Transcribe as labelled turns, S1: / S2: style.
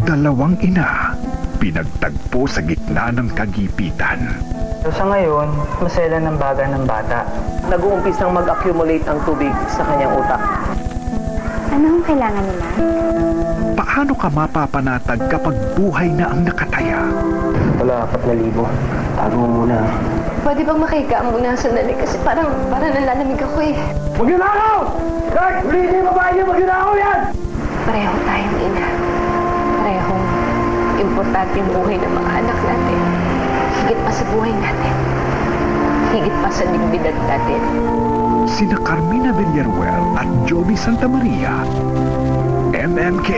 S1: Dalawang ina, pinagtagpo sa gitna ng kagipitan.
S2: Sa ngayon, masela ng baga ng bata.
S3: Nag-uumpisang mag-accumulate ang tubig sa kanyang utak.
S4: Ano ang kailangan nila?
S1: Paano ka mapapanatag kapag buhay na ang nakataya?
S2: Wala, 4,000. Tago mo muna.
S4: Pwede bang makiga muna sandali kasi parang nalalamig ako eh.
S2: Magnanakaw! Kurt, ulitin yung babae niyo, magnanakaw yan!
S4: Pareho tayong ina. Parehong importante yung buhay ng mga anak natin. Higit pa sa buhay natin. Higit pa sa dignidad natin.
S1: Sina Carmina Villaruel at Joby Santa Maria, MMK.